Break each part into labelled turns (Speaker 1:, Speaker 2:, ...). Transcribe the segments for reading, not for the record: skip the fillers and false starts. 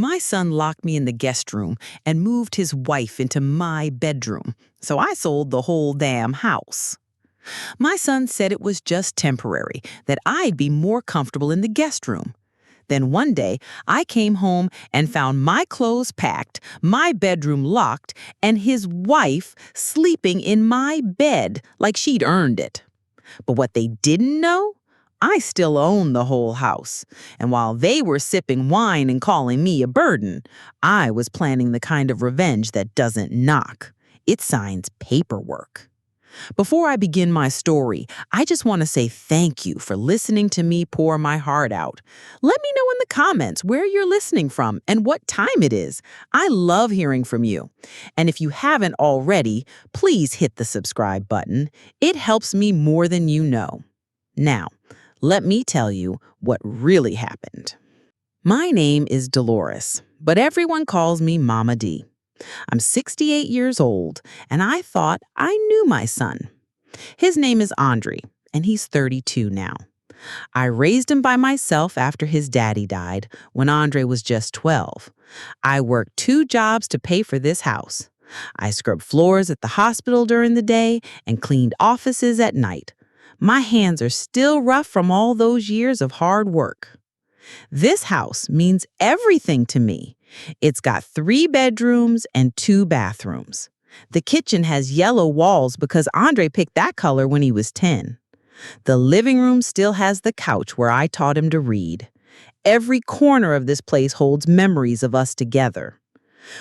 Speaker 1: My son locked me in the guest room and moved his wife into my bedroom, so I sold the whole damn house. My son said it was just temporary, that I'd be more comfortable in the guest room. Then one day, I came home and found my clothes packed, my bedroom locked, and his wife sleeping in my bed like she'd earned it. But what they didn't know? I still own the whole house. And while they were sipping wine and calling me a burden, I was planning the kind of revenge that doesn't knock. It signs paperwork. Before I begin my story, I just want to say thank you for listening to me pour my heart out. Let me know in the comments where you're listening from and what time it is. I love hearing from you. And if you haven't already, please hit the subscribe button. It helps me more than you know. Now, let me tell you what really happened. My name is Dolores, but everyone calls me Mama D. I'm 68 years old, and I thought I knew my son. His name is Andre, and he's 32 now. I raised him by myself after his daddy died when Andre was just 12. I worked 2 jobs to pay for this house. I scrubbed floors at the hospital during the day and cleaned offices at night. My hands are still rough from all those years of hard work. This house means everything to me. It's got 3 bedrooms and 2 bathrooms. The kitchen has yellow walls because Andre picked that color when he was 10. The living room still has the couch where I taught him to read. Every corner of this place holds memories of us together.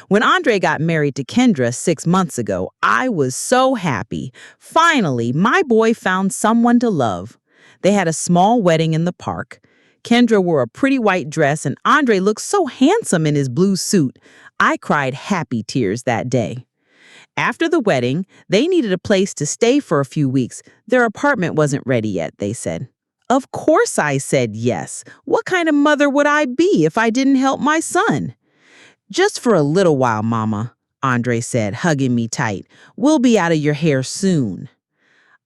Speaker 1: When Andre got married to Kendra 6 months ago, I was so happy. Finally, my boy found someone to love. They had a small wedding in the park. Kendra wore a pretty white dress and Andre looked so handsome in his blue suit. I cried happy tears that day. After the wedding, they needed a place to stay for a few weeks. Their apartment wasn't ready yet, they said. Of course I said yes. What kind of mother would I be if I didn't help my son? Just for a little while, Mama, Andre said, hugging me tight. We'll be out of your hair soon.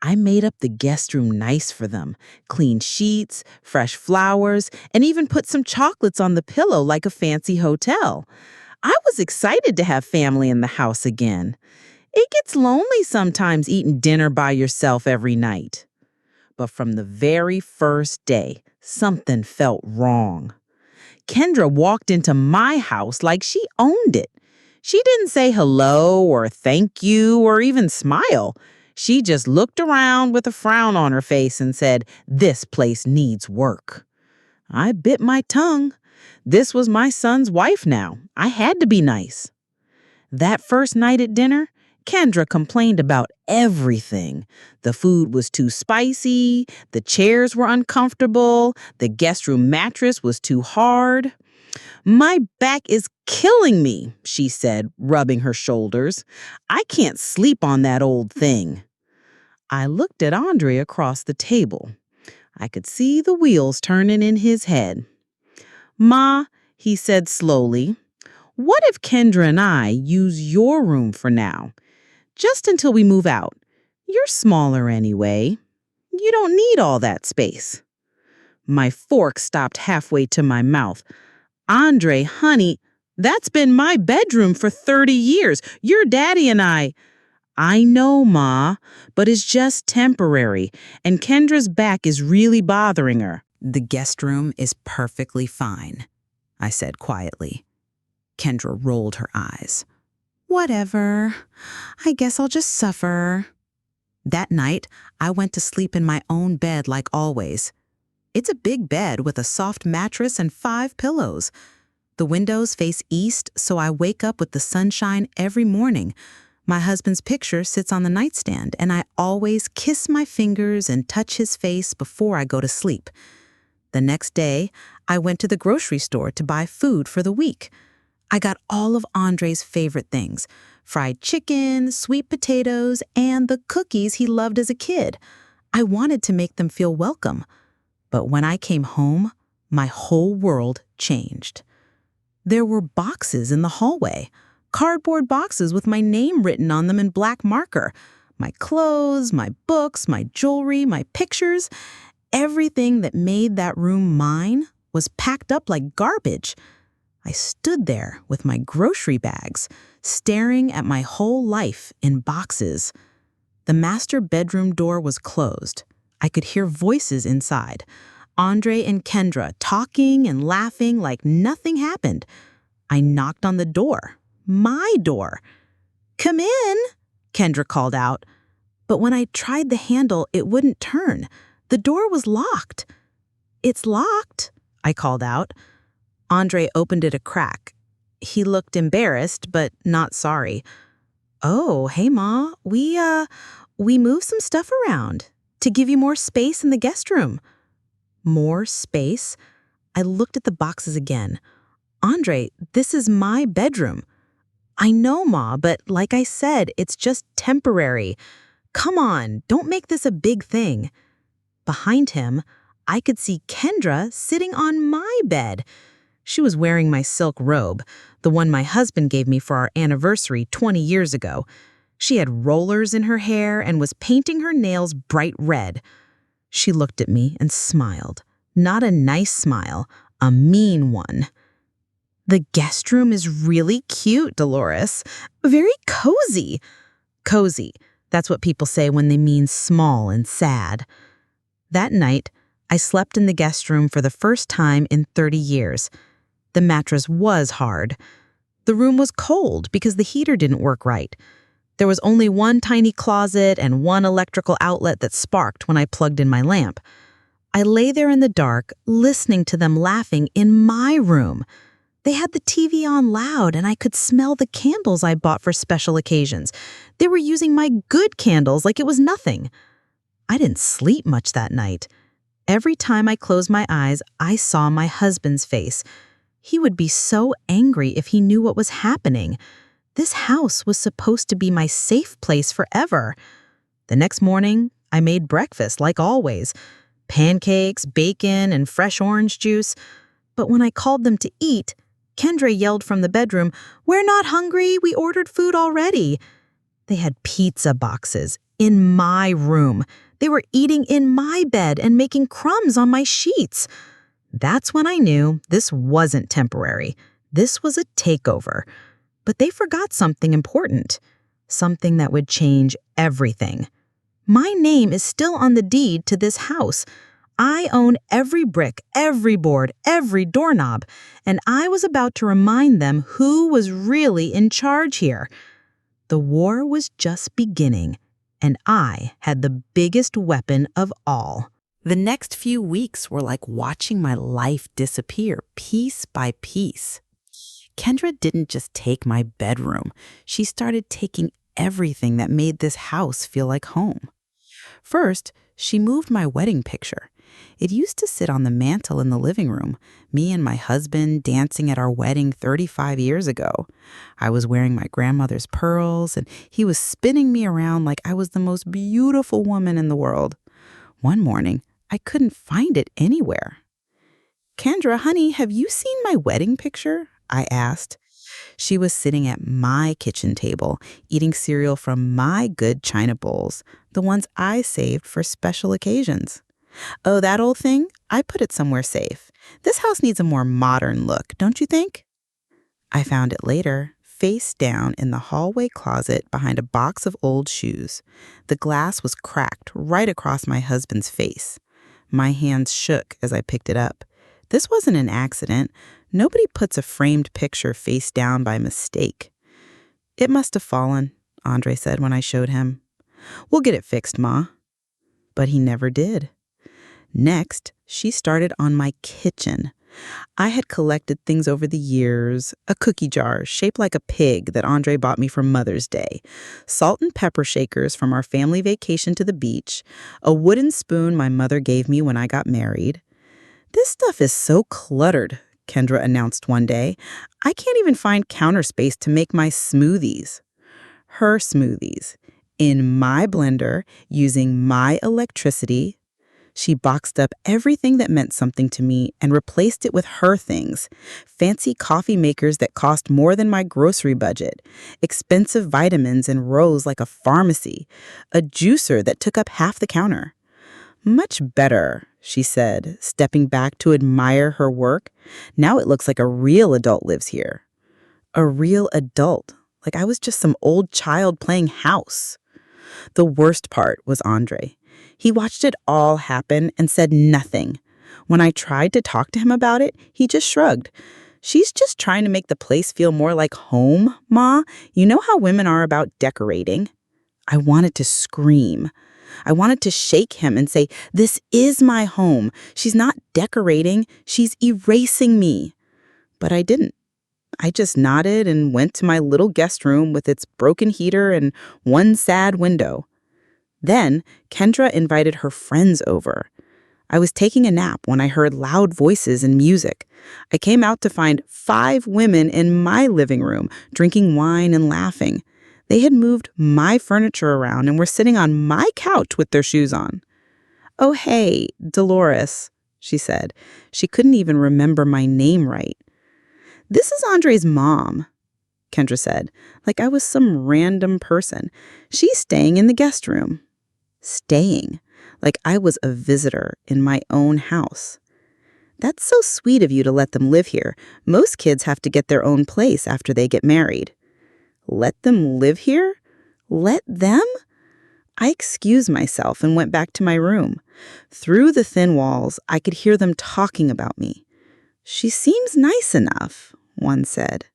Speaker 1: I made up the guest room nice for them, clean sheets, fresh flowers, and even put some chocolates on the pillow like a fancy hotel. I was excited to have family in the house again. It gets lonely sometimes eating dinner by yourself every night. But from the very first day, something felt wrong. Kendra walked into my house like she owned it. She didn't say hello or thank you or even smile. She just looked around with a frown on her face and said, "This place needs work." I bit my tongue. This was my son's wife now. I had to be nice. That first night at dinner, Kendra complained about everything. The food was too spicy, the chairs were uncomfortable, the guest room mattress was too hard. "My back is killing me," she said, rubbing her shoulders. "I can't sleep on that old thing." I looked at Andre across the table. I could see the wheels turning in his head. "Ma," he said slowly, "what if Kendra and I use your room for now? Just until we move out. You're smaller anyway. You don't need all that space." My fork stopped halfway to my mouth. "Andre, honey, that's been my bedroom for 30 years. Your daddy and I know, Ma, but it's just temporary, and Kendra's back is really bothering her." "The guest room is perfectly fine," I said quietly. Kendra rolled her eyes. "Whatever. I guess I'll just suffer." That night, I went to sleep in my own bed like always. It's a big bed with a soft mattress and 5 pillows. The windows face east, so I wake up with the sunshine every morning. My husband's picture sits on the nightstand, and I always kiss my fingers and touch his face before I go to sleep. The next day, I went to the grocery store to buy food for the week. I got all of Andre's favorite things: fried chicken, sweet potatoes, and the cookies he loved as a kid. I wanted to make them feel welcome. But when I came home, my whole world changed. There were boxes in the hallway. Cardboard boxes with my name written on them in black marker. My clothes, my books, my jewelry, my pictures. Everything that made that room mine was packed up like garbage. I stood there with my grocery bags, staring at my whole life in boxes. The master bedroom door was closed. I could hear voices inside. Andre and Kendra talking and laughing like nothing happened. I knocked on the door. My door. "Come in," Kendra called out. But when I tried the handle, it wouldn't turn. The door was locked. "It's locked," I called out. Andre opened it a crack. He looked embarrassed, but not sorry. "Oh, hey, Ma. We moved some stuff around to give you more space in the guest room." More space? I looked at the boxes again. "Andre, this is my bedroom." "I know, Ma, but like I said, it's just temporary. Come on, don't make this a big thing." Behind him, I could see Kendra sitting on my bed. She was wearing my silk robe, the one my husband gave me for our anniversary 20 years ago. She had rollers in her hair and was painting her nails bright red. She looked at me and smiled. Not a nice smile, a mean one. "The guest room is really cute, Dolores. Very cozy." Cozy, that's what people say when they mean small and sad. That night, I slept in the guest room for the first time in 30 years. The mattress was hard. The room was cold because the heater didn't work right. There was only one tiny closet and one electrical outlet that sparked when I plugged in my lamp. I lay there in the dark, listening to them laughing in my room. They had the TV on loud, and I could smell the candles I bought for special occasions. They were using my good candles like it was nothing. I didn't sleep much that night. Every time I closed my eyes, I saw my husband's face. He would be so angry if he knew what was happening. This house was supposed to be my safe place forever. The next morning, I made breakfast like always. Pancakes, bacon, and fresh orange juice. But when I called them to eat, Kendra yelled from the bedroom, "We're not hungry, we ordered food already." They had pizza boxes in my room. They were eating in my bed and making crumbs on my sheets. That's when I knew this wasn't temporary. This was a takeover. But they forgot something important, something that would change everything. My name is still on the deed to this house. I own every brick, every board, every doorknob, and I was about to remind them who was really in charge here. The war was just beginning, and I had the biggest weapon of all. The next few weeks were like watching my life disappear piece by piece. Kendra didn't just take my bedroom. She started taking everything that made this house feel like home. First, she moved my wedding picture. It used to sit on the mantel in the living room, me and my husband dancing at our wedding 35 years ago. I was wearing my grandmother's pearls, and he was spinning me around like I was the most beautiful woman in the world. One morning, I couldn't find it anywhere. "Kendra, honey, have you seen my wedding picture?" I asked. She was sitting at my kitchen table, eating cereal from my good china bowls, the ones I saved for special occasions. "Oh, that old thing? I put it somewhere safe. This house needs a more modern look, don't you think?" I found it later, face down in the hallway closet behind a box of old shoes. The glass was cracked right across my husband's face. My hands shook as I picked it up. This wasn't an accident. Nobody puts a framed picture face down by mistake. "It must have fallen," Andre said when I showed him. "We'll get it fixed, Ma." But he never did. Next, she started on my kitchen. I had collected things over the years, a cookie jar shaped like a pig that Andre bought me for Mother's Day, salt and pepper shakers from our family vacation to the beach, a wooden spoon my mother gave me when I got married. "This stuff is so cluttered," Kendra announced one day. "I can't even find counter space to make my smoothies." Her smoothies. In my blender, using my electricity. She boxed up everything that meant something to me and replaced it with her things. Fancy coffee makers that cost more than my grocery budget. Expensive vitamins in rows like a pharmacy. A juicer that took up half the counter.
Speaker 2: Much better, she said, stepping back to admire her work. Now it looks like a real adult lives here. A real adult, like I was just some old child playing house. The worst part was Andre. He watched it all happen and said nothing. When I tried to talk to him about it, he just shrugged. She's just trying to make the place feel more like home, Ma. You know how women are about decorating. I wanted to scream. I wanted to shake him and say, "This is my home. She's not decorating. She's erasing me." But I didn't. I just nodded and went to my little guest room with its broken heater and one sad window. Then Kendra invited her friends over. I was taking a nap when I heard loud voices and music. I came out to find 5 women in my living room, drinking wine and laughing. They had moved my furniture around and were sitting on my couch with their shoes on. "Oh, hey, Dolores," she said. She couldn't even remember my name right. "This is Andre's mom," Kendra said, like I was some random person. "She's staying in the guest room." Staying, like I was a visitor in my own house. "That's so sweet of you to let them live here. Most kids have to get their own place after they get married." Let them live here? Let them? I excused myself and went back to my room. Through the thin walls, I could hear them talking about me. "She seems nice enough," one said.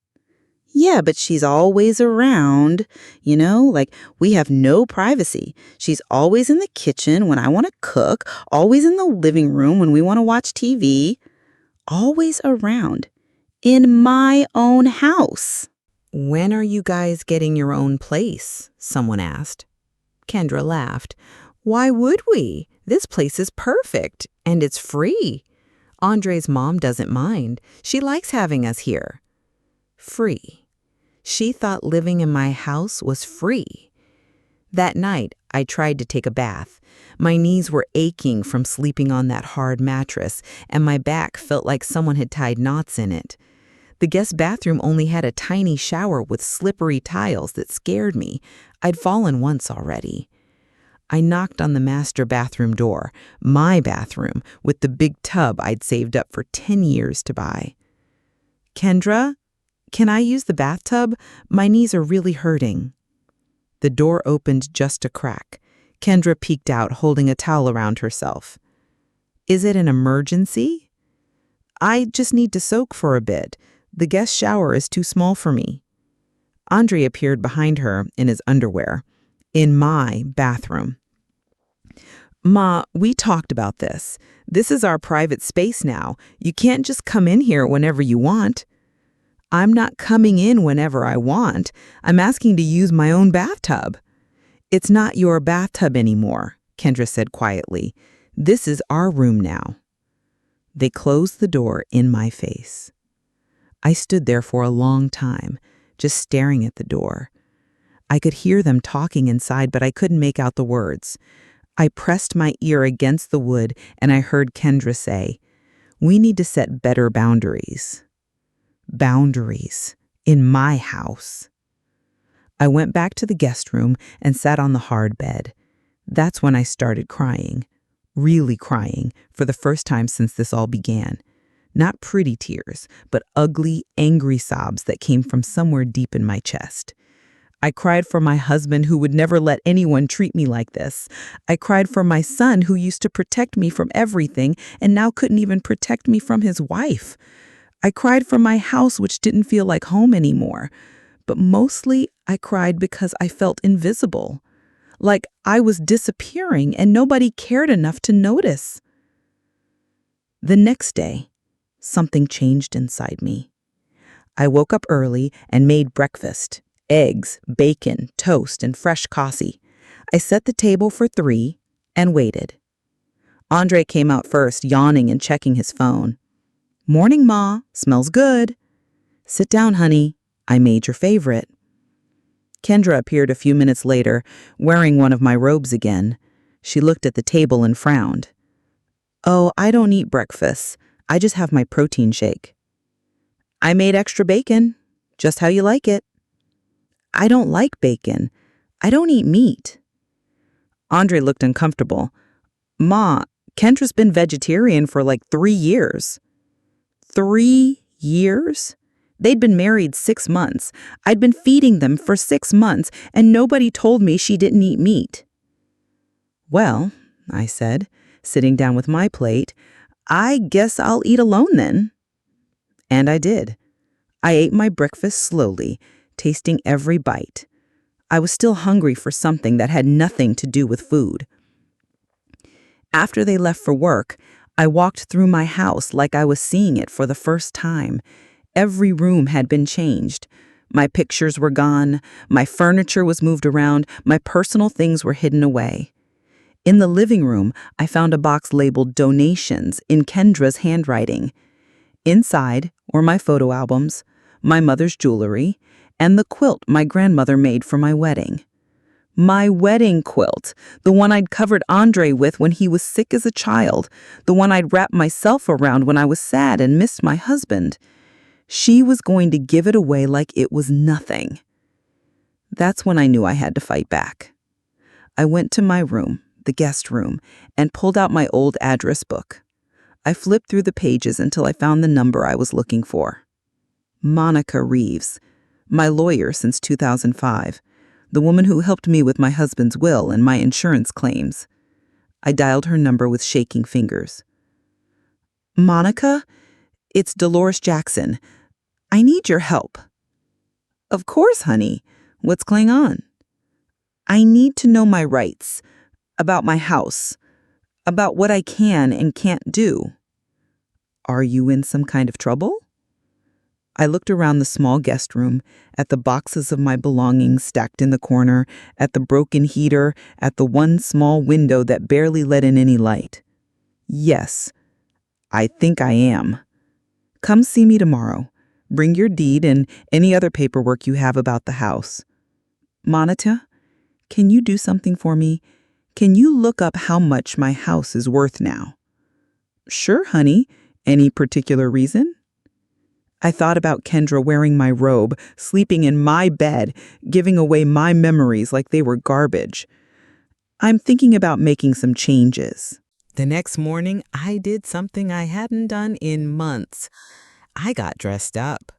Speaker 2: "Yeah, but she's always around. Like we have no privacy. She's always in the kitchen when I want to cook, always in the living room when we want to watch TV. Always around. In my own house."
Speaker 1: "When are you guys getting your own place?" someone asked. Kendra laughed. "Why would we? This place is perfect, and it's free. Andre's mom doesn't mind. She likes having us here." Free. She thought living in my house was free. That night, I tried to take a bath. My knees were aching from sleeping on that hard mattress, and my back felt like someone had tied knots in it. The guest bathroom only had a tiny shower with slippery tiles that scared me. I'd fallen once already. I knocked on the master bathroom door, my bathroom, with the big tub I'd saved up for 10 years to buy. "Kendra, can I use the bathtub? My knees are really hurting." The door opened just a crack. Kendra peeked out, holding a towel around herself. "Is it an emergency?" "I just need to soak for a bit. The guest shower is too small for me." Andre appeared behind her in his underwear. "In my bathroom." "Ma, we talked about this. This is our private space now. You can't just come in here whenever you want." "I'm not coming in whenever I want. I'm asking to use my own bathtub." "It's not your bathtub anymore," Kendra said quietly. "This is our room now." They closed the door in my face. I stood there for a long time, just staring at the door. I could hear them talking inside, but I couldn't make out the words. I pressed my ear against the wood, and I heard Kendra say, "We need to set better boundaries." Boundaries. In my house. I went back to the guest room and sat on the hard bed. That's when I started crying. Really crying, for the first time since this all began. Not pretty tears, but ugly, angry sobs that came from somewhere deep in my chest. I cried for my husband who would never let anyone treat me like this. I cried for my son who used to protect me from everything and now couldn't even protect me from his wife. I cried for my house, which didn't feel like home anymore. But mostly I cried because I felt invisible. Like I was disappearing and nobody cared enough to notice. The next day, something changed inside me. I woke up early and made breakfast. Eggs, bacon, toast, and fresh coffee. I set the table for 3 and waited. Andre came out first, yawning and checking his phone. "Morning, Ma. Smells good." "Sit down, honey. I made your favorite." Kendra appeared a few minutes later, wearing one of my robes again. She looked at the table and frowned. "Oh, I don't eat breakfast. I just have my protein shake." "I made extra bacon, just how you like it." "I don't like bacon. I don't eat meat." Andre looked uncomfortable.
Speaker 2: Ma, Kendra's been vegetarian for like 3 years. 3 years? They'd been married 6 months. I'd been feeding them for 6 months, and nobody told me she didn't eat meat. Well, I said, sitting down with my plate, I guess I'll eat alone then. And I did. I ate my breakfast slowly, tasting every bite. I was still hungry for something that had nothing to do with food. After they left for work, I walked through my house like I was seeing it for the first time. Every room had been changed. My pictures were gone, my furniture was moved around, my personal things were hidden away. In the living room, I found a box labeled Donations in Kendra's handwriting. Inside were my photo albums, my mother's jewelry, and the quilt my grandmother made for my wedding. My wedding quilt, the one I'd covered Andre with when he was sick as a child, the one I'd wrapped myself around when I was sad and missed my husband. She was going to give it away like it was nothing. That's when I knew I had to fight back. I went to my room, the guest room, and pulled out my old address book. I flipped through the pages until I found the number I was looking for. Monica Reeves, my lawyer since 2005, the woman who helped me with my husband's will and my insurance claims. I dialed her number with shaking fingers. Monica, it's Dolores Jackson. I need your help. Of course, honey. What's going on? I need to know my rights, about my house, about what I can and can't do. Are you in some kind of trouble? I looked around the small guest room, at the boxes of my belongings stacked in the corner, at the broken heater, at the one small window that barely let in any light. Yes, I think I am. Come see me tomorrow. Bring your deed and any other paperwork you have about the house. Monica, can you do something for me? Can you look up how much my house is worth now? Sure, honey. Any particular reason? I thought about Kendra wearing my robe, sleeping in my bed, giving away my memories like they were garbage. I'm thinking about making some changes.
Speaker 1: The next morning, I did something I hadn't done in months. I got dressed up.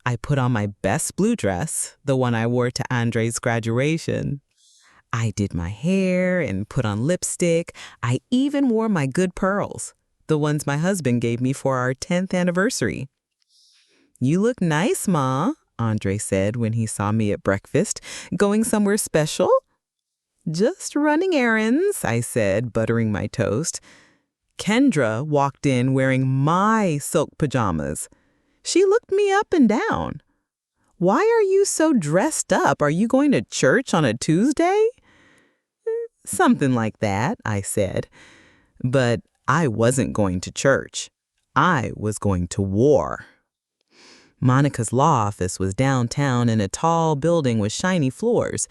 Speaker 1: I put on my best blue dress, the one I wore to Andre's graduation. I did my hair and put on lipstick. I even wore my good pearls, the ones my husband gave me for our 10th anniversary. You look nice, Ma, Andre said when he saw me at breakfast. Going somewhere special? Just running errands, I said, buttering my toast. Kendra walked in wearing my silk pajamas. She looked me up and down. Why are you so dressed up? Are you going to church on a Tuesday? Something like that, I said. But I wasn't going to church. I was going to war. Monica's law office was downtown in a tall building with shiny floors.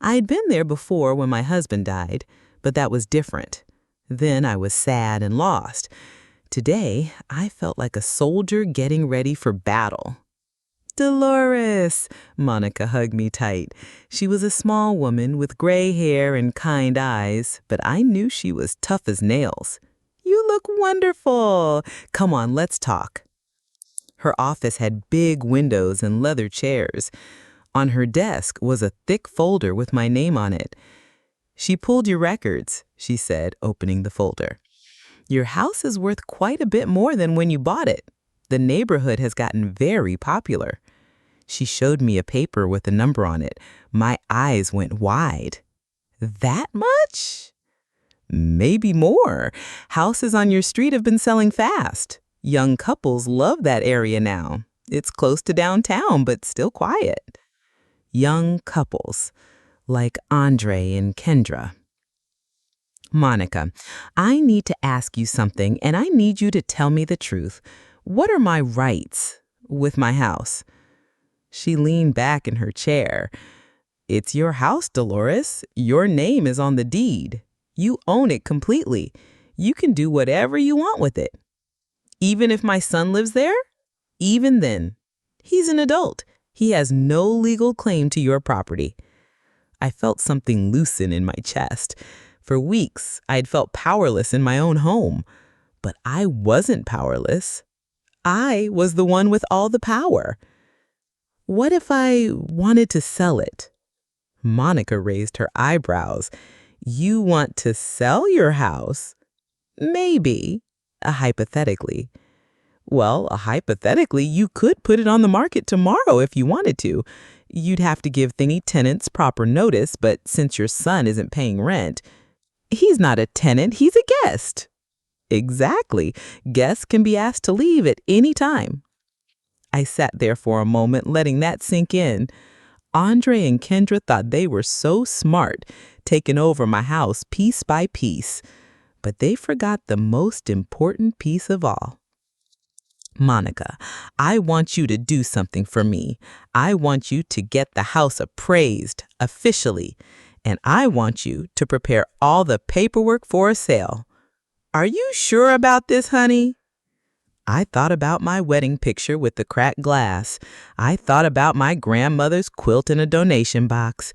Speaker 1: I'd been there before when my husband died, but that was different. Then I was sad and lost. Today, I felt like a soldier getting ready for battle. Dolores! Monica hugged me tight. She was a small woman with gray hair and kind eyes, but I knew she was tough as nails. You look wonderful. Come on, let's talk. Her office had big windows and leather chairs. On her desk was a thick folder with my name on it. She pulled your records, she said, opening the folder. Your house is worth quite a bit more than when you bought it. The neighborhood has gotten very popular. She showed me a paper with a number on it. My eyes went wide. That much? Maybe more. Houses on your street have been selling fast. Young couples love that area now. It's close to downtown, but still quiet. Young couples, like Andre and Kendra. Monica, I need to ask you something, and I need you to tell me the truth. What are my rights with my house? She leaned back in her chair. It's your house, Dolores. Your name is on the deed. You own it completely. You can do whatever you want with it. Even if my son lives there? Even then. He's an adult. He has no legal claim to your property. I felt something loosen in my chest.
Speaker 2: For weeks, I'd felt powerless in my own home. But I wasn't powerless. I was the one with all the power. What if I wanted to sell it? Monica raised her eyebrows. You want to sell your house? Maybe, hypothetically. Well, hypothetically, you could put it on the market tomorrow if you wanted to. You'd have to give any tenants proper notice, but since your son isn't paying rent, he's not a tenant, he's a guest. Exactly. Guests can be asked to leave at any time. I sat there for a moment, letting that sink in. Andre and Kendra thought they were so smart, taking over my house piece by piece. But they forgot the most important piece of all. Monica, I want you to do something for me. I want you to get the house appraised officially, and I want you to prepare all the paperwork for a sale. Are you sure about this, honey? I thought about my wedding picture with the cracked glass. I thought about my grandmother's quilt in a donation box.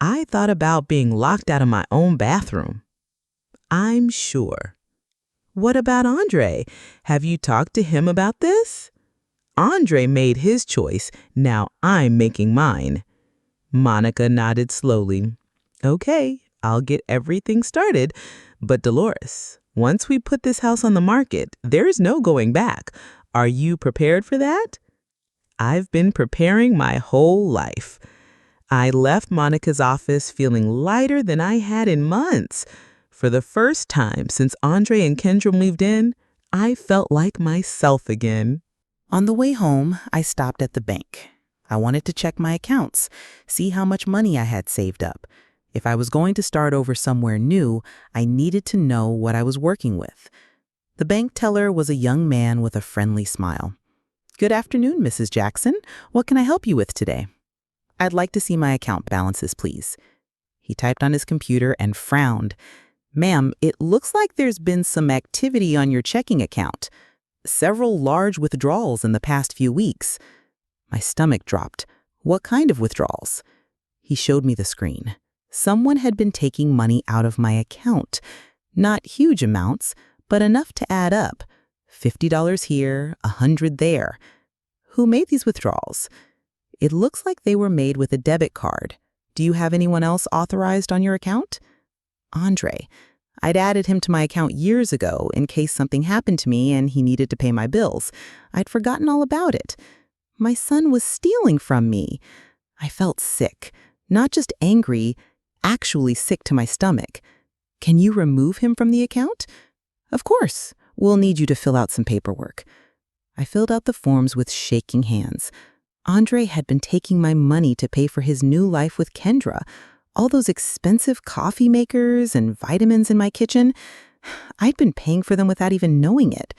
Speaker 2: I thought about being locked out of my own bathroom. I'm sure. What about Andre? Have you talked to him about this? Andre made his choice. Now I'm making mine. Monica nodded slowly. Okay, I'll get everything started. But Dolores, once we put this house on the market, there's no going back. Are you prepared for that? I've been preparing my whole life. I left Monica's office feeling lighter than I had in months. For the first time since Andre and Kendra moved in, I felt like myself again.
Speaker 1: On the way home, I stopped at the bank. I wanted to check my accounts, see how much money I had saved up. If I was going to start over somewhere new, I needed to know what I was working with. The bank teller was a young man with a friendly smile. Good afternoon, Mrs. Jackson. What can I help you with today? I'd like to see my account balances, please. He typed on his computer and frowned. Ma'am, it looks like there's been some activity on your checking account. Several large withdrawals in the past few weeks. My stomach dropped. What kind of withdrawals? He showed me the screen. Someone had been taking money out of my account. Not huge amounts, but enough to add up. $50 here, $100 there. Who made these withdrawals? It looks like they were made with a debit card. Do you have anyone else authorized on your account? Andre. I'd added him to my account years ago in case something happened to me and he needed to pay my bills. I'd forgotten all about it. My son was stealing from me. I felt sick, not just angry, actually sick to my stomach. Can you remove him from the account? Of course. We'll need you to fill out some paperwork. I filled out the forms with shaking hands. Andre had been taking my money to pay for his new life with Kendra. All those expensive coffee makers and vitamins in my kitchen, I'd been paying for them without even knowing it.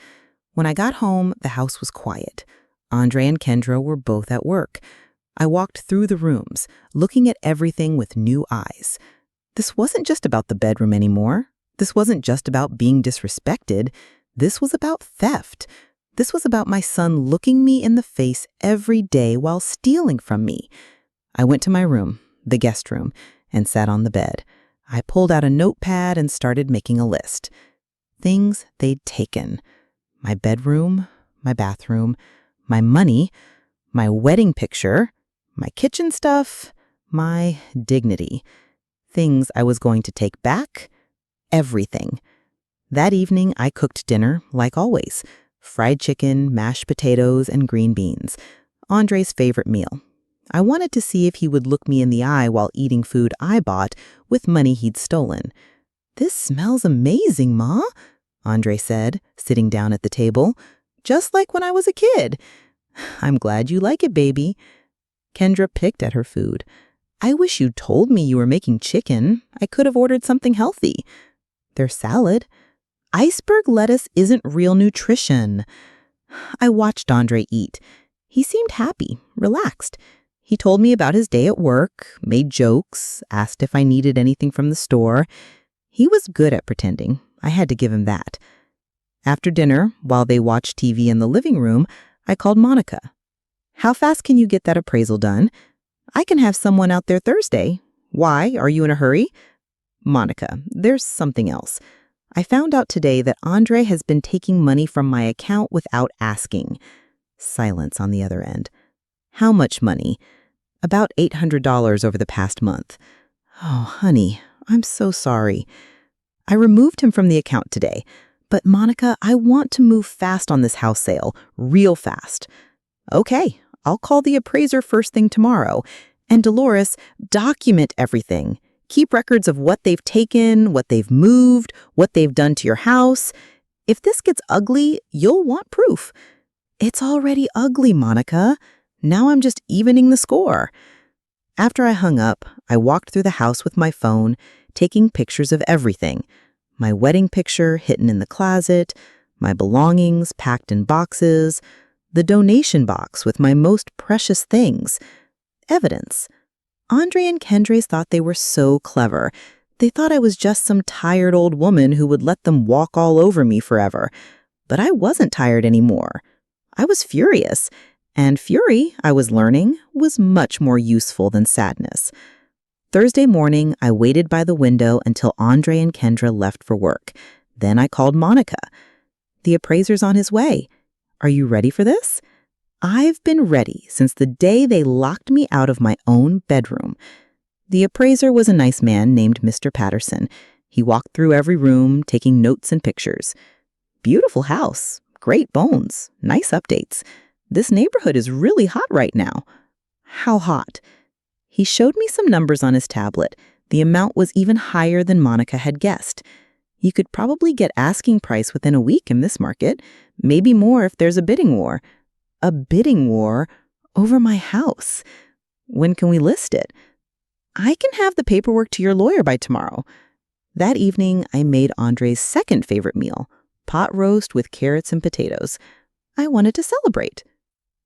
Speaker 1: When I got home, the house was quiet. Andre and Kendra were both at work. I walked through the rooms, looking at everything with new eyes. This wasn't just about the bedroom anymore. This wasn't just about being disrespected. This was about theft. This was about my son looking me in the face every day while stealing from me. I went to my room, the guest room, and sat on the bed. I pulled out a notepad and started making a list. Things they'd taken. My bedroom, my bathroom, my money, my wedding picture, my kitchen stuff, my dignity. Things I was going to take back. Everything. That evening, I cooked dinner, like always. Fried chicken, mashed potatoes, and green beans. Andre's favorite meal. I wanted to see if he would look me in the eye while eating food I bought with money he'd stolen. "This smells amazing, Ma," Andre said, sitting down at the table. "Just like when I was a kid." "I'm glad you like it, baby." Kendra picked at her food. "I wish you told me you were making chicken. I could have ordered something healthy." "There's salad." "Iceberg lettuce isn't real nutrition." I watched Andre eat. He seemed happy, relaxed. He told me about his day at work, made jokes, asked if I needed anything from the store. He was good at pretending. I had to give him that. After dinner, while they watched TV in the living room, I called Monica. "How fast can you get that appraisal done?" "I can have someone out there Thursday." "Why? Are you in a hurry?"
Speaker 2: Monica, there's something else. I found out today that Andre has been taking money from my account without asking. Silence on the other end. How much money? About $800 over the past month. Oh, honey, I'm so sorry. I removed him from the account today. But Monica, I want to move fast on this house sale, real fast. Okay, I'll call the appraiser first thing tomorrow. And Dolores, document everything. Keep records of what they've taken, what they've moved, what they've done to your house. If this gets ugly, you'll want proof. It's already ugly, Monica. Now I'm just evening the score. After I hung up, I walked through the house with my phone, taking pictures of everything. My wedding picture hidden in the closet, my belongings packed in boxes, the donation box with my most precious things. Evidence. Andre and Kendras thought they were so clever. They thought I was just some tired old woman who would let them walk all over me forever. But I wasn't tired anymore. I was furious. And fury, I was learning, was much more useful than sadness. Thursday morning, I waited by the window until Andre and Kendra left for work. Then I called Monica. The appraiser's on his way. Are you ready for this? I've been ready since the day they locked me out of my own bedroom. The appraiser was a nice man named Mr. Patterson. He walked through every room, taking notes and pictures. Beautiful house, great bones, nice updates. This neighborhood is really hot right now. How hot? He showed me some numbers on his tablet. The amount was even higher than Monica had guessed. You could probably get asking price within a week in this market, maybe more if there's a bidding war. A bidding war over my house. When can we list it? I can have the paperwork to your lawyer by tomorrow. That evening, I made Andre's second favorite meal, pot roast with carrots and potatoes. I wanted to celebrate.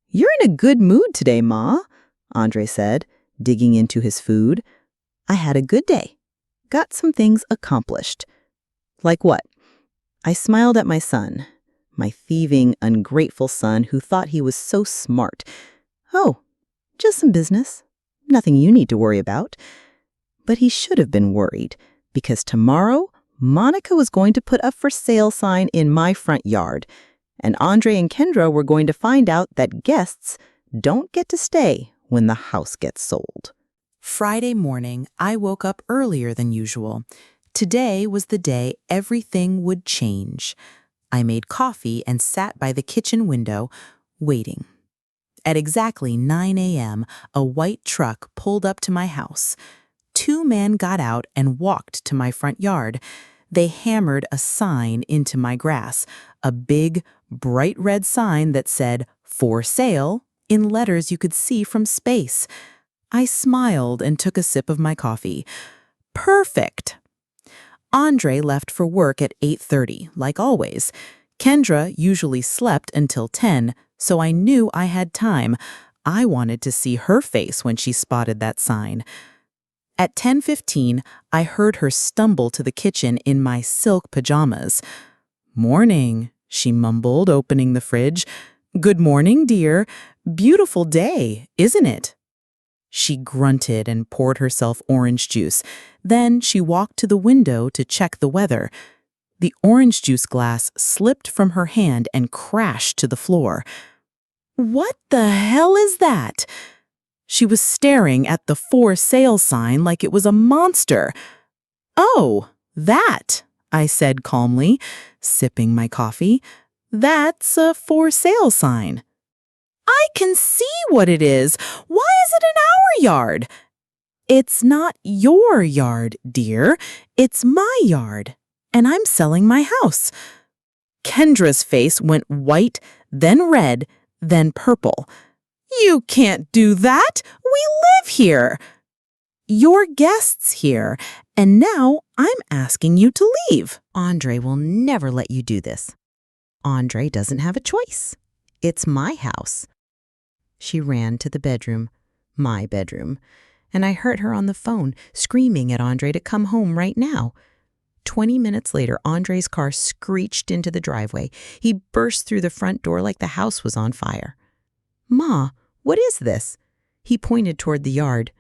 Speaker 2: You're in a good mood today, Ma, Andre said, digging into his food. I had a good day. Got some things accomplished. Like what? I smiled at my son. My thieving, ungrateful son who thought he was so smart. Oh, just some business. Nothing you need to worry about. But he should have been worried, because tomorrow, Monica was going to put a for sale sign in my front yard, and Andre and Kendra were going to find out that guests don't get to stay when the house gets sold.
Speaker 1: Friday morning, I woke up earlier than usual. Today was the day everything would change. I made coffee and sat by the kitchen window, waiting. At exactly 9 a.m., a white truck pulled up to my house. 2 men got out and walked to my front yard. They hammered a sign into my grass, a big, bright red sign that said, "For sale," in letters you could see from space. I smiled and took a sip of my coffee. Perfect! Andre left for work at 8:30, like always. Kendra usually slept until 10, so I knew I had time. I wanted to see her face when she spotted that sign. At 10:15, I heard her stumble to the kitchen in my silk pajamas. "Morning," she mumbled, opening the fridge. "Good morning, dear. Beautiful day, isn't it?" She grunted and poured herself orange juice. Then she walked to the window to check the weather. The orange juice glass slipped from her hand and crashed to the floor. "What the hell is that?" She was staring at the for sale sign like it was a monster. "Oh, that," I said calmly, sipping my coffee. "That's a for sale sign." "I can see what it is. Why is it in our yard?" "It's not your yard, dear. It's my yard. And I'm selling my house." Kendra's face went white, then red, then purple. "You can't do that. We live here." "You're guests here, and now I'm asking you to leave."
Speaker 2: Andre will never let you do this. Andre doesn't have a choice. It's my house. She ran to the bedroom, my bedroom, and I heard her on the phone screaming at Andre to come home right now. 20 minutes later, Andre's car screeched into the driveway. He burst through the front door like the house was on fire. "Ma, what is this?" He pointed toward the yard.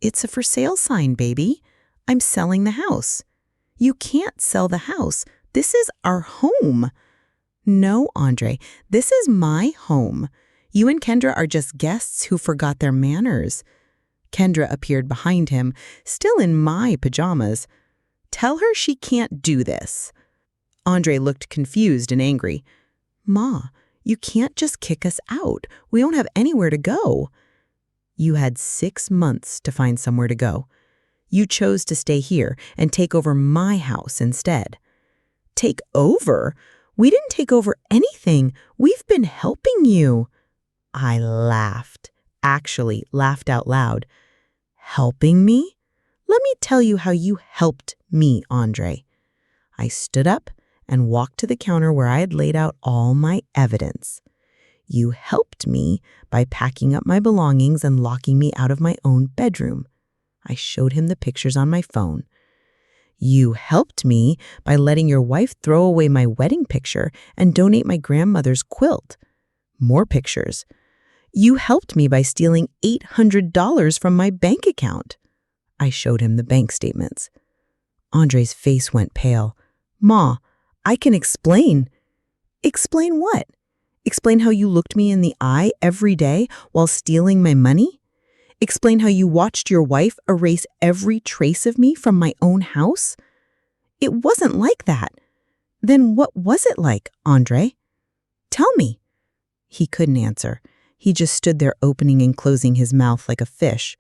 Speaker 2: "It's a for sale sign, baby. I'm selling the house. You can't sell the house. This is our home. No, Andre, this is my home. You and Kendra are just guests who forgot their manners. Kendra appeared behind him, still in my pajamas. Tell her she can't do this. Andre looked confused and angry. Ma, you can't just kick us out. We don't have anywhere to go. You had 6 months to find somewhere to go. You chose to stay here and take over my house instead. Take over? We didn't take over anything. We've been helping you. I laughed, actually laughed out loud. Helping me? Let me tell you how you helped me, Andre. I stood up and walked to the counter where I had laid out all my evidence. You helped me by packing up my belongings and locking me out of my own bedroom. I showed him the pictures on my phone. You helped me by letting your wife throw away my wedding picture and donate my grandmother's quilt. More pictures. You helped me by stealing $800 from my bank account. I showed him the bank statements. Andre's face went pale. Ma, I can explain. Explain what? Explain how you looked me in the eye every day while stealing my money? Explain how you watched your wife erase every trace of me from my own house? It wasn't like that. Then what was it like, Andre? Tell me. He couldn't answer. He just stood there opening and closing his mouth like a fish.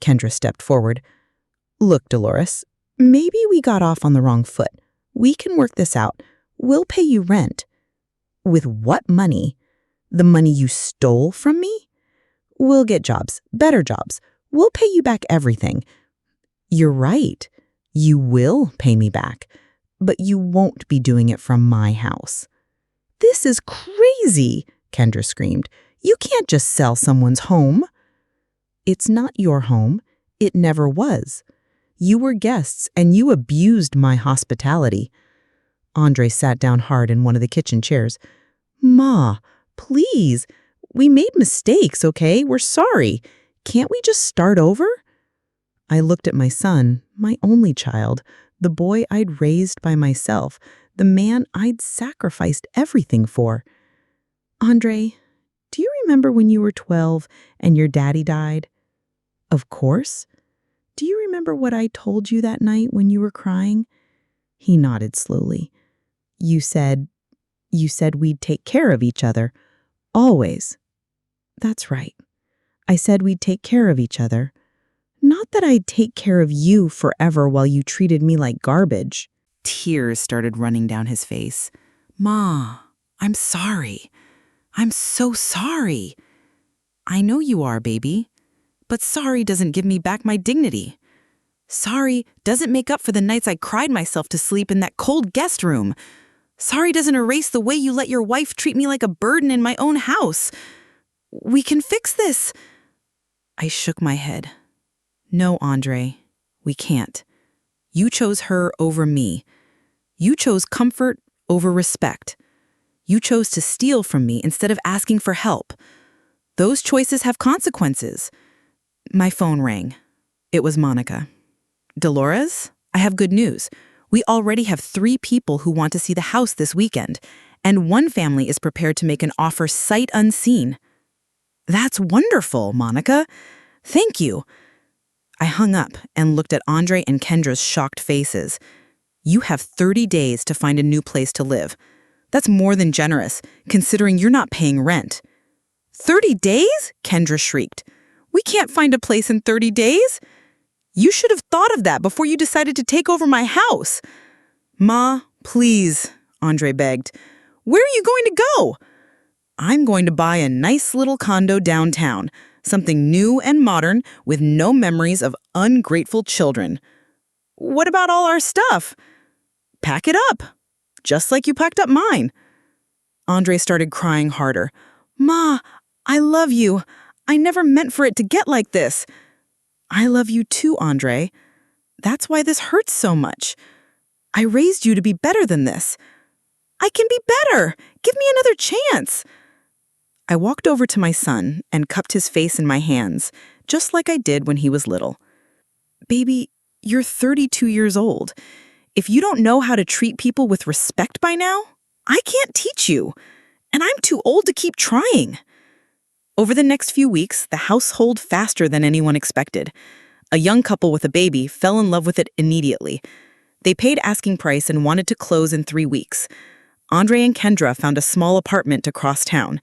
Speaker 2: Kendra stepped forward. Look, Dolores, maybe we got off on the wrong foot. We can work this out. We'll pay you rent. With what money? The money you stole from me? We'll get jobs, better jobs. We'll pay you back everything. You're right. You will pay me back, but you won't be doing it from my house. This is crazy, Kendra screamed. You can't just sell someone's home. It's not your home. It never was. You were guests and you abused my hospitality. Andre sat down hard in one of the kitchen chairs. Ma, please. We made mistakes, okay? We're sorry. Can't we just start over? I looked at my son, my only child, the boy I'd raised by myself, the man I'd sacrificed everything for. Andre, do you remember when you were 12 and your daddy died? Of course. Do you remember what I told you that night when you were crying? He nodded slowly. You said we'd take care of each other. Always. That's right. I said we'd take care of each other. Not that I'd take care of you forever while you treated me like garbage. Tears started running down his face. Ma, I'm sorry. I'm so sorry. I know you are, baby. But sorry doesn't give me back my dignity. Sorry doesn't make up for the nights I cried myself to sleep in that cold guest room. Sorry doesn't erase the way you let your wife treat me like a burden in my own house. We can fix this. I shook my head. No, Andre, we can't. You chose her over me. You chose comfort over respect. You chose to steal from me instead of asking for help. Those choices have consequences. My phone rang. It was Monica. Dolores, I have good news. We already have 3 people who want to see the house this weekend, and 1 family is prepared to make an offer sight unseen. That's wonderful, Monica. Thank you. I hung up and looked at Andre and Kendra's shocked faces. You have 30 days to find a new place to live. That's more than generous, considering you're not paying rent. 30 days? Kendra shrieked. We can't find a place in 30 days. You should have thought of that before you decided to take over my house. Ma, please, Andre begged. Where are you going to go? I'm going to buy a nice little condo downtown, something new and modern with no memories of ungrateful children. What about all our stuff? Pack it up, just like you packed up mine. Andre started crying harder. Ma, I love you. I never meant for it to get like this. I love you too, Andre. That's why this hurts so much. I raised you to be better than this. I can be better. Give me another chance. I walked over to my son and cupped his face in my hands, just like I did when he was little. Baby, You're 32 years old. If you don't know how to treat people with respect by now, I can't teach you. And I'm too old to keep trying. Over the next few weeks, the house sold faster than anyone expected. A young couple with a baby fell in love with it immediately. They paid asking price and wanted to close in 3 weeks. Andre and Kendra found a small apartment across town.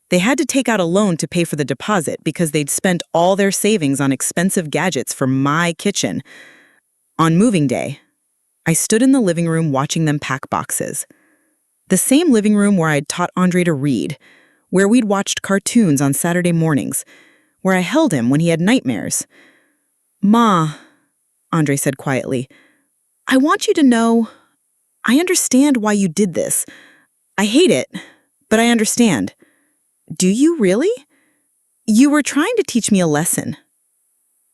Speaker 2: They had to take out a loan to pay for the deposit because they'd spent all their savings on expensive gadgets for my kitchen. On moving day, I stood in the living room watching them pack boxes. The same living room where I'd taught Andre to read, where we'd watched cartoons on Saturday mornings, where I held him when he had nightmares. "Ma," Andre said quietly, "I want you to know, I understand why you did this. I hate it, but I understand." "Do you really? You were trying to teach me a lesson."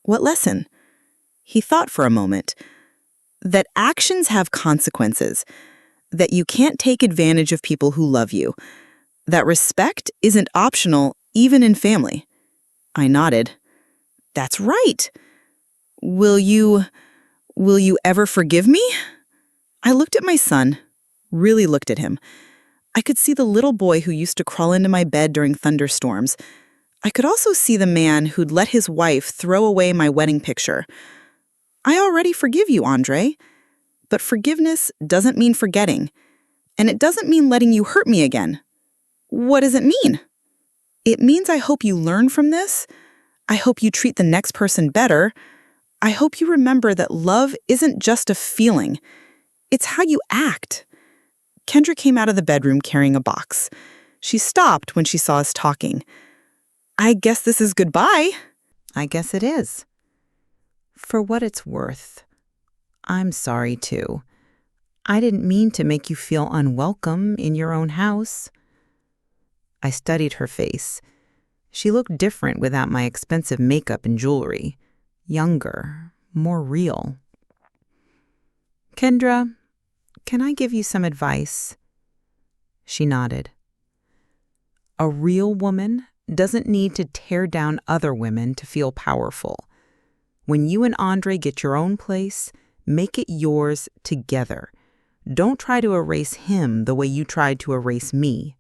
Speaker 2: "What lesson?" He thought for a moment. "That actions have consequences. That you can't take advantage of people who love you. That respect isn't optional, even in family." I nodded. "That's right. Will you ever forgive me?" I looked at my son, really looked at him. I could see the little boy who used to crawl into my bed during thunderstorms. I could also see the man who'd let his wife throw away my wedding picture. "I already forgive you, Andre. But forgiveness doesn't mean forgetting. And it doesn't mean letting you hurt me again." "What does it mean?" "It means I hope you learn from this. I hope you treat the next person better. I hope you remember that love isn't just a feeling. It's how you act." Kendra came out of the bedroom carrying a box. She stopped when she saw us talking. "I guess this is goodbye."
Speaker 1: I guess it is. For what it's worth, I'm sorry too. I didn't mean to make you feel unwelcome in your own house. I studied her face. She looked different without my expensive makeup and jewelry. Younger, more real. "Kendra, can I give you some advice?" She nodded. A real woman doesn't need to tear down other women to feel powerful. When you and Andre get your own place, make it yours together. Don't try to erase him the way you tried to erase me.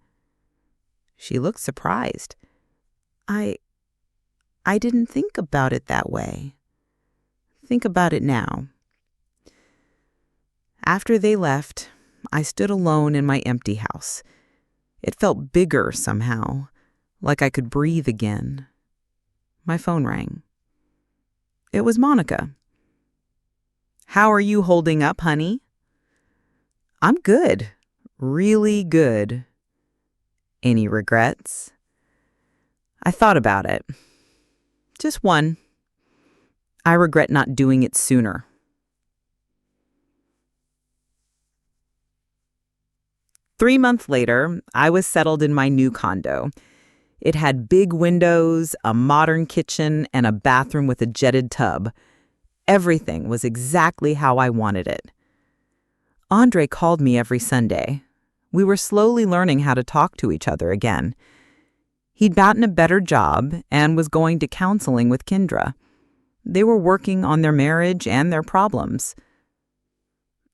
Speaker 1: She looked surprised. I didn't think about it that way. Think about it now. After they left, I stood alone in my empty house. It felt bigger somehow, like I could breathe again. My phone rang. It was Monica. "How are you holding up, honey?" "I'm good. Really good." "Any regrets?" I thought about it. Just one. I regret not doing it sooner. 3 months later, I was settled in my new condo. It had big windows, a modern kitchen, and a bathroom with a jetted tub. Everything was exactly how I wanted it. Andre called me every Sunday. We were slowly learning how to talk to each other again. He'd gotten a better job and was going to counseling with Kendra. They were working on their marriage and their problems.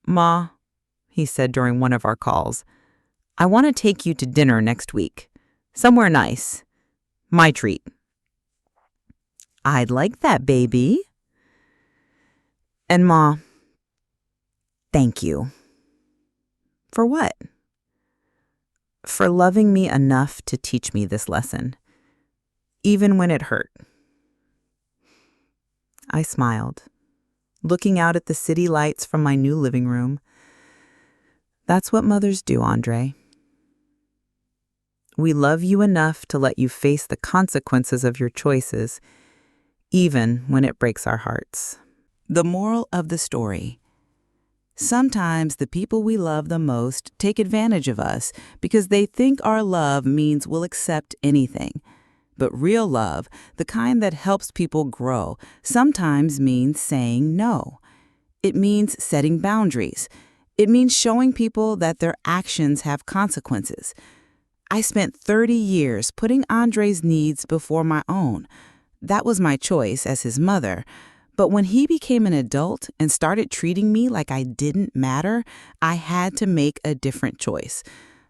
Speaker 1: "Ma," he said during one of our calls, "I want to take you to dinner next week. Somewhere nice. My treat." "I'd like that, baby." "And Ma, thank you." "For what?" "For loving me enough to teach me this lesson, even when it hurt." I smiled, looking out at the city lights from my new living room. That's what mothers do, Andre. We love you enough to let you face the consequences of your choices, even when it breaks our hearts. The moral of the story: sometimes the people we love the most take advantage of us because they think our love means we'll accept anything. But real love, the kind that helps people grow, sometimes means saying no. It means setting boundaries. It means showing people that their actions have consequences. I spent 30 years putting Andre's needs before my own. That was my choice as his mother.
Speaker 2: But when he became an adult and started treating me like I didn't matter, I had to make a different choice.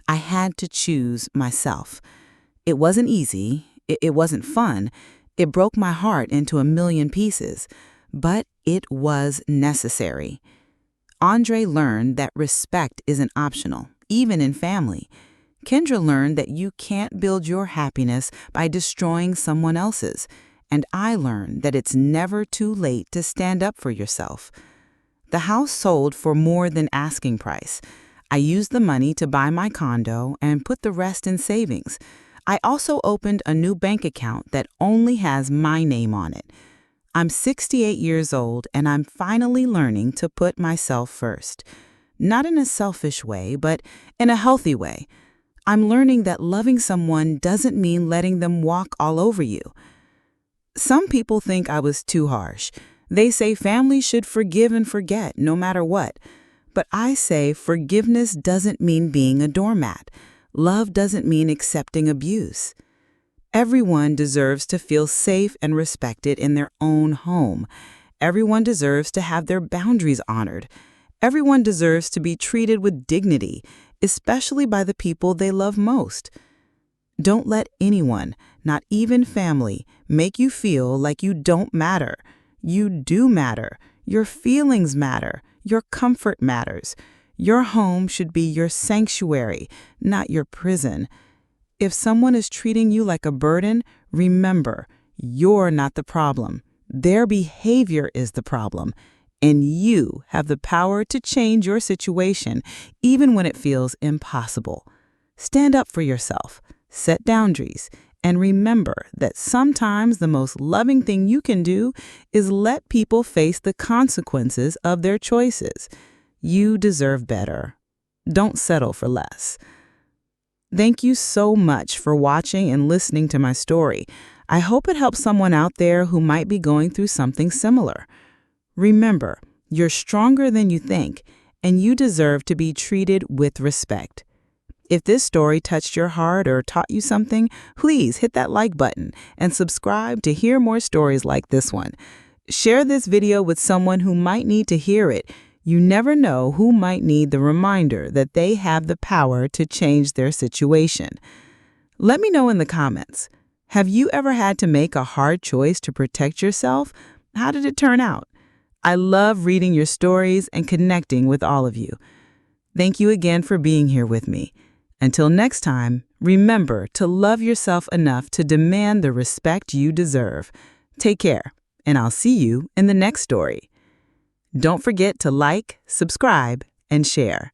Speaker 2: I had to choose myself. It wasn't easy. It wasn't fun. It broke my heart into a million pieces. But it was necessary. Andre learned that respect isn't optional, even in family. Kendra learned that you can't build your happiness by destroying someone else's. And I learned that it's never too late to stand up for yourself. The house sold for more than asking price. I used the money to buy my condo and put the rest in savings. I also opened a new bank account that only has my name on it. I'm 68 years old and I'm finally learning to put myself first. Not in a selfish way, but in a healthy way. I'm learning that loving someone doesn't mean letting them walk all over you. Some people think I was too harsh. They say families should forgive and forget no matter what. But I say forgiveness doesn't mean being a doormat. Love doesn't mean accepting abuse. Everyone deserves to feel safe and respected in their own home. Everyone deserves to have their boundaries honored. Everyone deserves to be treated with dignity, especially by the people they love most. Don't let anyone, not even family, make you feel like you don't matter. You do matter. Your feelings matter. Your comfort matters. Your home should be your sanctuary, not your prison. If someone is treating you like a burden, remember, you're not the problem. Their behavior is the problem. And you have the power to change your situation, even when it feels impossible. Stand up for yourself. Set boundaries, and remember that sometimes the most loving thing you can do is let people face the consequences of their choices. You deserve better. Don't settle for less. Thank you so much for watching and listening to my story. I hope it helps someone out there who might be going through something similar. Remember, you're stronger than you think, and you deserve to be treated with respect. If this story touched your heart or taught you something, please hit that like button and subscribe to hear more stories like this one. Share this video with someone who might need to hear it. You never know who might need the reminder that they have the power to change their situation. Let me know in the comments. Have you ever had to make a hard choice to protect yourself? How did it turn out? I love reading your stories and connecting with all of you. Thank you again for being here with me. Until next time, remember to love yourself enough to demand the respect you deserve. Take care, and I'll see you in the next story. Don't forget to like, subscribe, and share.